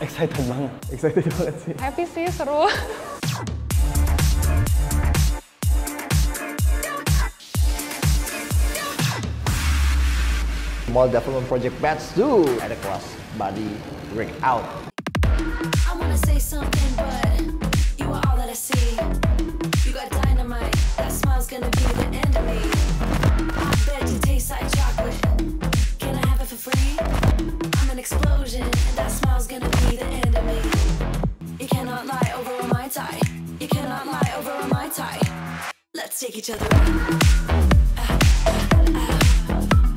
Excited banget sih. Happy sih, seru. Model Development Project Batch 2 ada kelas Body Workout. I wanna say something, but you are all that I see. You got dynamite, that smile's gonna be the end of me. I bet you taste like chocolate. Can I have it for free? I'm an explosion, and that smile's gonna be the end of me. You cannot lie over a Mai Tai. You cannot lie over a Mai Tai. Let's take each other out.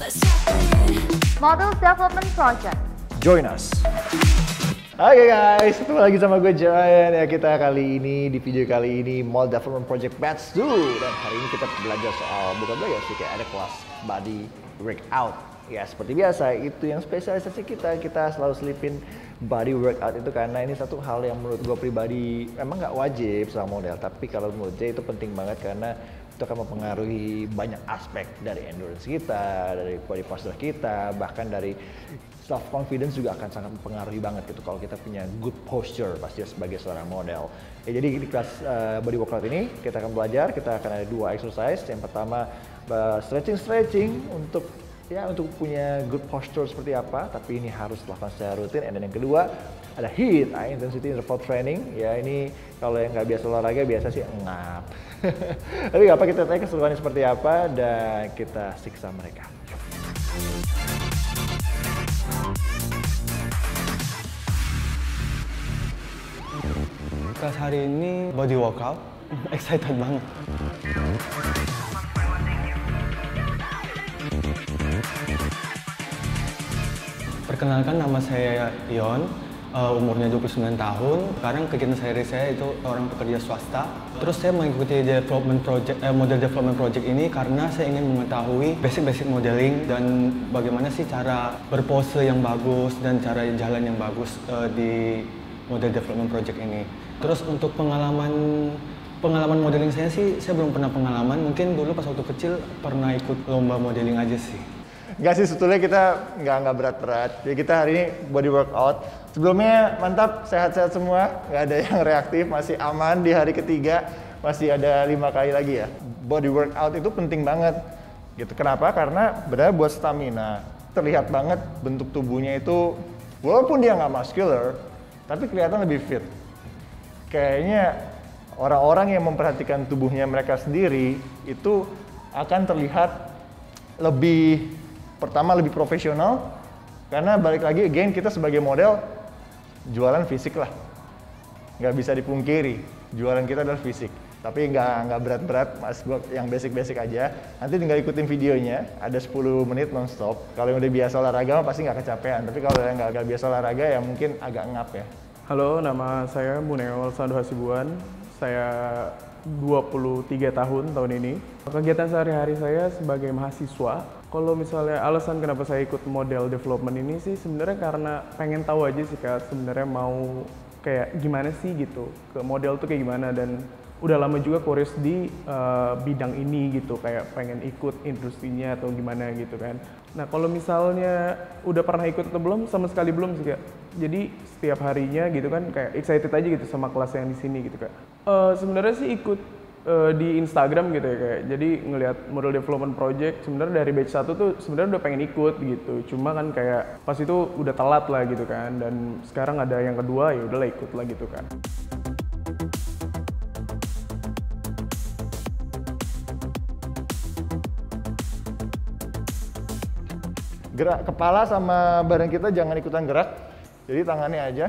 Let's tap in. Model Development Project. Join us. Oke guys, ketemu lagi sama gue Jaren ya. Kita kali ini di video kali ini Model Development Project Batch 2 dan hari ini kita belajar soal bukan belajar sih, kayak ada kelas Body Workout. Ya seperti biasa itu yang spesialisasi kita selalu selipin body workout itu karena ini satu hal yang menurut gue pribadi memang nggak wajib sama model, tapi kalau menurut gue itu penting banget karena itu akan mempengaruhi banyak aspek dari endurance kita, dari body posture kita, bahkan dari self confidence juga akan sangat mempengaruhi banget gitu kalau kita punya good posture pasti sebagai seorang model. Ya, jadi di kelas body workout ini kita akan belajar, kita akan ada 2 exercise. Yang pertama stretching untuk punya good posture seperti apa, tapi ini harus dilakukan secara rutin. Dan yang kedua ada HIIT, high intensity interval training. Ya ini kalau yang nggak biasa olahraga biasa sih ngap. Tapi nggak apa, kita tanya keseruannya seperti apa dan kita siksa mereka. Kelas hari ini body workout, excited banget. Perkenalkan, nama saya Ion, umurnya 29 tahun. Sekarang kegiatan sehari saya itu orang pekerja swasta. Terus saya mengikuti model development project ini karena saya ingin mengetahui basic modeling dan bagaimana sih cara berpose yang bagus dan cara jalan yang bagus di model development project ini. Terus untuk pengalaman modeling saya sih, saya belum pernah pengalaman. Mungkin dulu pas waktu kecil pernah ikut lomba modeling aja sih. Enggak sih, sebetulnya kita nggak berat-berat. Jadi kita hari ini body workout. Sebelumnya mantap, sehat-sehat semua, nggak ada yang reaktif, masih aman di hari ketiga, masih ada 5 kali lagi ya. Body workout itu penting banget. Gitu. Kenapa? Karena benar buat stamina. Terlihat banget bentuk tubuhnya itu, walaupun dia nggak muscular, tapi kelihatan lebih fit. Kayaknya orang-orang yang memperhatikan tubuhnya mereka sendiri itu akan terlihat lebih profesional, karena balik lagi again kita sebagai model jualan fisik lah, nggak bisa dipungkiri jualan kita adalah fisik, tapi nggak berat-berat, mas, gua yang basic aja. Nanti tinggal ikutin videonya, ada 10 menit nonstop. Kalau yang udah biasa olahraga pasti nggak kecapean, tapi kalau yang nggak biasa olahraga ya mungkin agak ngap ya. Halo, nama saya Muneo Sando Hasibuan. Saya 23 tahun ini. Kegiatan sehari-hari saya sebagai mahasiswa, kalau misalnya alasan kenapa saya ikut model development ini sih sebenarnya karena pengen tahu aja sih Kak, sebenarnya mau kayak gimana sih gitu, ke model tuh kayak gimana, dan udah lama juga curious di bidang ini gitu, kayak pengen ikut industrinya atau gimana gitu kan. Nah kalau misalnya udah pernah ikut atau belum, sama sekali belum sih Kak. Jadi setiap harinya gitu kan kayak excited aja gitu sama kelas yang di sini gitu Kak. Sebenarnya sih ikut di Instagram gitu ya kayak, jadi ngelihat model development project sebenarnya dari batch 1 tuh sebenarnya udah pengen ikut gitu, cuma kan kayak pas itu udah telat lah gitu kan, dan sekarang ada yang kedua ya udahlah ikut lah gitu kan. Gerak kepala sama badan kita jangan ikutan gerak, jadi tangannya aja.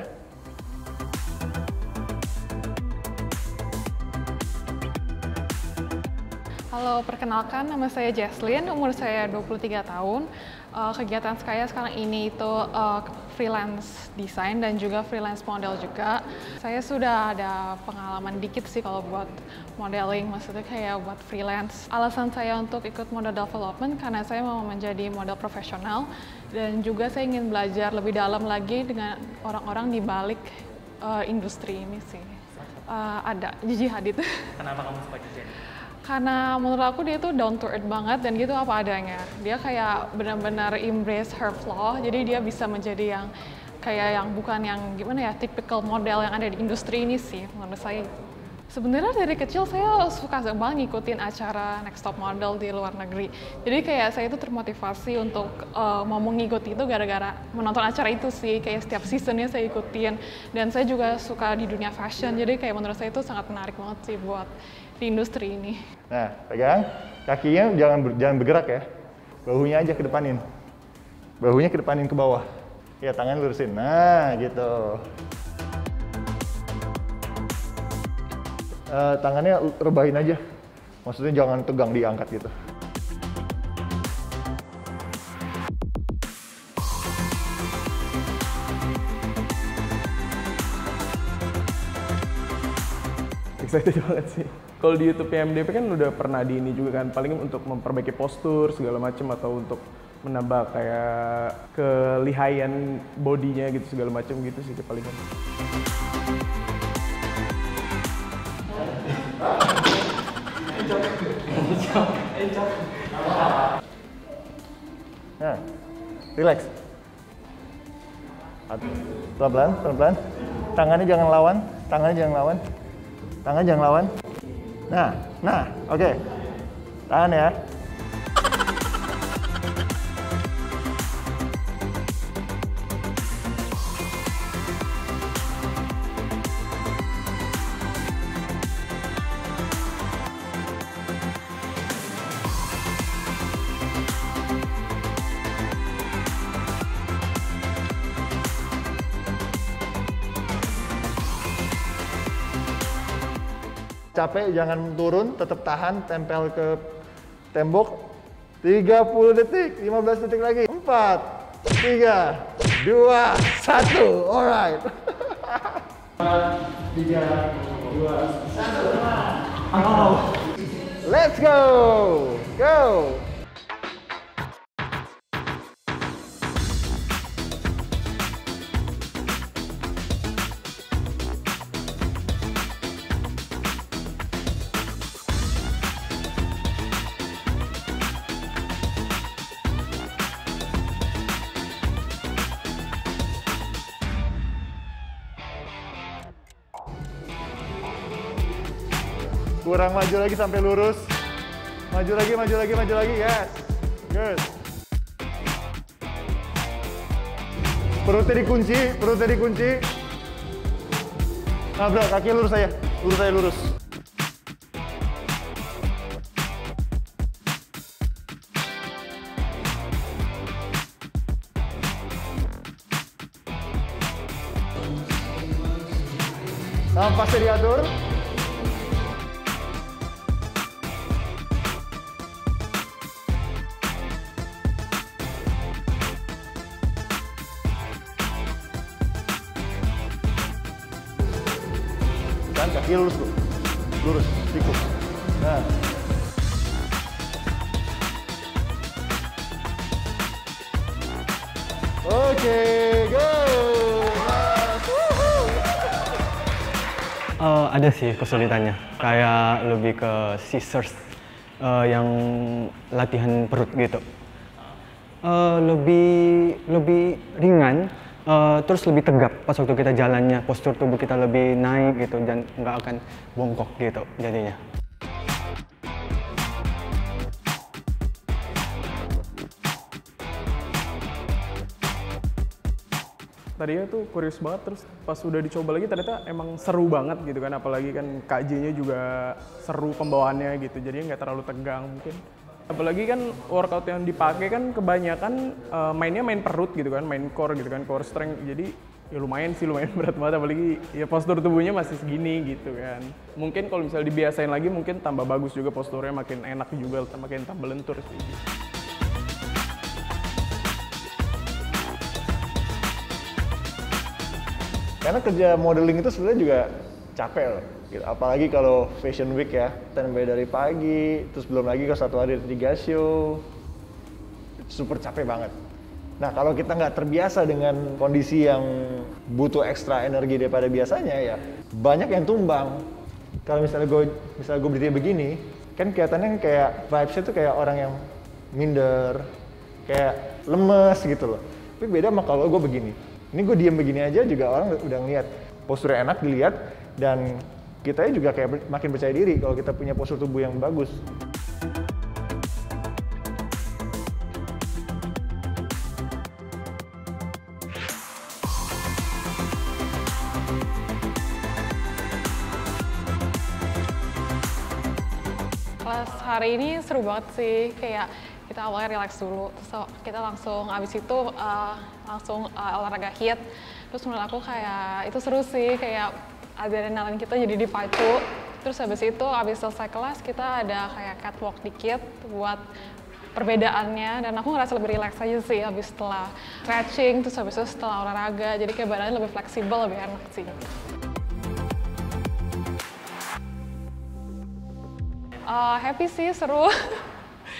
Halo, perkenalkan nama saya Jesslyn, umur saya 23 tahun. Kegiatan saya sekarang ini itu freelance design dan juga freelance model juga. Saya sudah ada pengalaman dikit sih kalau buat modeling, maksudnya kayak buat freelance. Alasan saya untuk ikut model development karena saya mau menjadi model profesional dan juga saya ingin belajar lebih dalam lagi dengan orang-orang di balik industri ini sih. Ada Gigi Hadid. Kenapa kamu suka Gigi Hadid? Karena menurut aku dia tuh down to earth banget dan gitu apa adanya. Dia kayak benar-benar embrace her flaw, jadi dia bisa menjadi yang kayak yang bukan yang gimana ya, typical model yang ada di industri ini sih menurut saya. Sebenarnya dari kecil saya suka banget ngikutin acara Next Top Model di luar negeri. Jadi kayak saya itu termotivasi untuk mau mengikuti itu gara-gara menonton acara itu sih. Kayak setiap seasonnya saya ikutin. Dan saya juga suka di dunia fashion. Jadi kayak menurut saya itu sangat menarik banget sih buat di industri ini. Nah, pegang. Kakinya jangan bergerak ya. Bahunya aja ke depanin. Bahunya ke depanin ke bawah. Ya, tangan lurusin. Nah, gitu. Tangannya rebahin aja, maksudnya jangan tegang diangkat gitu. Excited banget sih. Kalau di YouTube MDP kan udah pernah di ini juga kan, paling untuk memperbaiki postur segala macam atau untuk menambah kayak kelihayan bodinya gitu segala macam gitu sih palingan. Nah, relax. Pelan-pelan, pelan-pelan. Tangannya jangan lawan, tangannya jangan lawan. Tangan jangan lawan. Nah, oke. Tahan ya. Capek, jangan turun, tetap tahan, tempel ke tembok. 30 detik, 15 detik lagi. 4, 3, 2, 1. Alright. 4, 3, 2, 1. Let's go. Go. Kurang maju lagi sampai lurus. Maju lagi, maju lagi, maju lagi. Yes. Good. Perutnya dikunci, perutnya dikunci. Nah, bro, kaki lurus saya. Lurus saya, lurus. Nafasnya diatur. Dan kaki lurus, bro. Lurus, tikuk. Nah. Oke, go! Ada sih kesulitannya, kayak lebih ke scissors yang latihan perut gitu. Lebih ringan, terus lebih tegap pas waktu kita jalannya, postur tubuh kita lebih naik gitu dan nggak akan bongkok gitu jadinya. Tadinya tuh curious banget, terus pas udah dicoba lagi ternyata emang seru banget gitu kan, apalagi kan KJ-nya juga seru pembawaannya gitu, jadinya nggak terlalu tegang mungkin. Apalagi kan workout yang dipakai kan kebanyakan mainnya main perut gitu kan, main core gitu kan, core strength, jadi ya lumayan sih, lumayan berat banget, apalagi ya postur tubuhnya masih segini gitu kan. Mungkin kalau misalnya dibiasain lagi mungkin tambah bagus juga posturnya, makin enak juga, makin tambah lentur sih. Karena kerja modeling itu sebenarnya juga capek loh. Gitu. Apalagi kalau fashion week ya, standby dari pagi, terus belum lagi kalau satu hari ada 3 show, super capek banget. Nah kalau kita nggak terbiasa dengan kondisi yang butuh ekstra energi daripada biasanya ya, banyak yang tumbang. Kalau misalnya gue berdiri begini, kan kelihatannya kayak vibes-nya tuh kayak orang yang minder, kayak lemes gitu loh. Tapi beda sama kalau gue begini. Ini gue diem begini aja juga orang udah ngeliat posturnya enak dilihat, dan kita juga kayak makin percaya diri kalau kita punya postur tubuh yang bagus. Kelas hari ini seru banget sih, kayak kita awalnya relax dulu, terus kita langsung abis itu langsung olahraga HIIT. Terus menurut aku kayak itu seru sih, kayak adrenalin kita jadi dipacu. Terus habis itu, abis selesai kelas kita ada kayak catwalk dikit buat perbedaannya, dan aku ngerasa lebih relax aja sih habis setelah stretching, terus habis itu setelah olahraga, jadi kayak badannya lebih fleksibel, lebih enak sih. Happy sih, seru.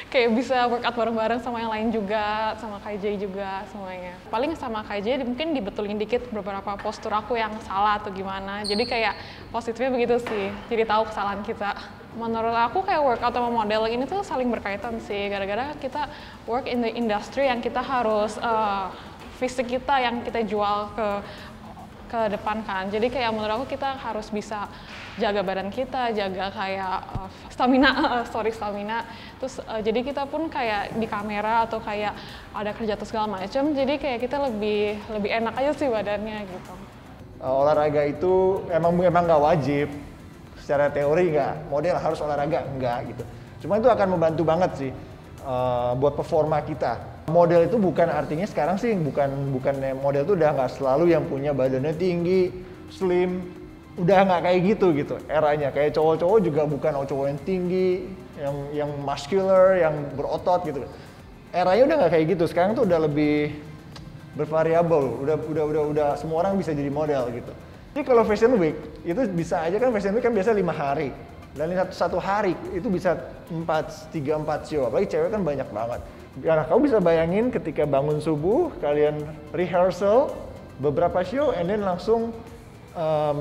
Kayak bisa workout bareng-bareng sama yang lain juga, sama KJ juga semuanya. Paling sama KJ mungkin dibetulin dikit beberapa postur aku yang salah atau gimana. Jadi kayak positifnya begitu sih, jadi tahu kesalahan kita. Menurut aku kayak workout sama modeling ini tuh saling berkaitan sih, gara-gara kita work in the industry yang kita harus fisik kita yang kita jual ke depan kan. Jadi kayak menurut aku kita harus bisa jaga badan kita, jaga kayak stamina. Terus jadi kita pun kayak di kamera atau kayak ada kerja atau segala macam. Jadi kayak kita lebih enak aja sih badannya gitu. Olahraga itu emang nggak wajib. Secara teori nggak, model harus olahraga nggak gitu. Cuma itu akan membantu banget sih buat performa kita. Model itu bukan artinya sekarang sih bukan model itu udah nggak selalu yang punya badannya tinggi, slim, udah nggak kayak gitu eranya. Kayak cowok-cowok juga bukan cowok yang tinggi, yang muscular, yang berotot gitu. Eranya udah nggak kayak gitu. Sekarang tuh udah lebih bervariabel, udah semua orang bisa jadi model gitu. Jadi kalau Fashion Week itu bisa aja kan, Fashion Week kan biasa 5 hari. Dan satu hari itu bisa 3-4 show, apalagi cewek kan banyak banget. Karena kamu bisa bayangin ketika bangun subuh, kalian rehearsal beberapa show, and then langsung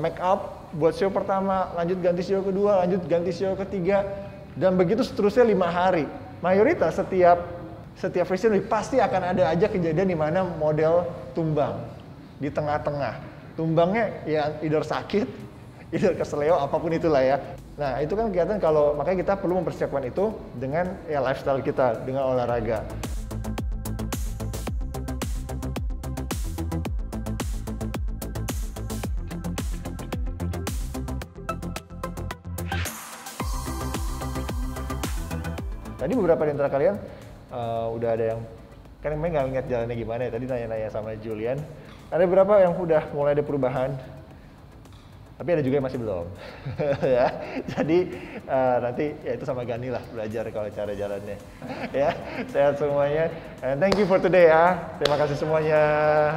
make up buat show pertama, lanjut ganti show kedua, lanjut ganti show ketiga, dan begitu seterusnya 5 hari. Mayoritas setiap Fashion Week pasti akan ada aja kejadian di mana model tumbang di tengah-tengah. Tumbangnya ya either sakit, either keseleo, apapun itulah ya. Nah itu kan kelihatan kalau, makanya kita perlu mempersiapkan itu dengan ya lifestyle kita, dengan olahraga. Tadi beberapa di antara kalian udah ada yang, kan emang nggak lihat jalannya gimana ya, tadi nanya-nanya sama Julian. Ada beberapa yang udah mulai ada perubahan. Tapi ada juga yang masih belum. Ya. Jadi nanti ya itu sama Gani lah belajar kalau cara jalannya. Ya, sehat semuanya. And thank you for today ya. Terima kasih semuanya.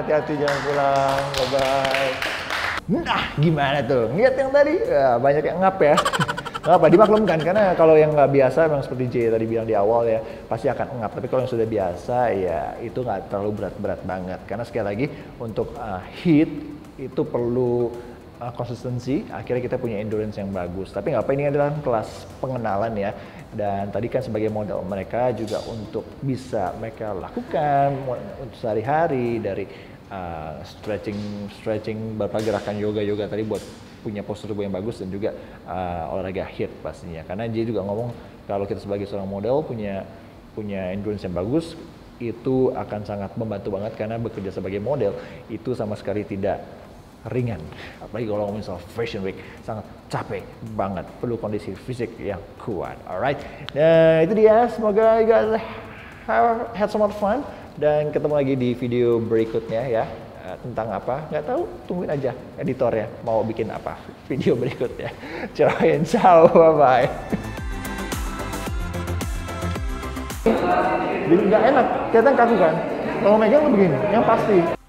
Hati-hati jangan pulang. Bye-bye. Nah, gimana tuh? Lihat yang tadi? Ya, banyak yang ngap ya. Nggak apa, dimaklumkan karena kalau yang nggak biasa memang seperti J tadi bilang di awal ya, pasti akan ngap. Tapi kalau yang sudah biasa ya itu nggak terlalu berat-berat banget. Karena sekali lagi untuk HIIT itu perlu konsistensi, akhirnya kita punya endurance yang bagus. Tapi nggak apa, ini adalah kelas pengenalan ya. Dan tadi kan sebagai model mereka juga untuk bisa mereka lakukan untuk sehari-hari, dari stretching, beberapa gerakan yoga tadi buat punya postur tubuh yang bagus, dan juga olahraga HIIT pastinya. Karena dia juga ngomong kalau kita sebagai seorang model punya endurance yang bagus, itu akan sangat membantu banget karena bekerja sebagai model itu sama sekali tidak ringan. Apalagi kalau ngomongin soal Fashion Week, sangat capek banget, perlu kondisi fisik yang kuat. Alright, nah itu dia, semoga you guys had so much fun, dan ketemu lagi di video berikutnya ya. Tentang apa, nggak tahu, tungguin aja editornya mau bikin apa video berikutnya. Cerahin, ciao, bye-bye. Jadi nggak enak, kelihatan kaku kan? Kalau megang begini, yang pasti.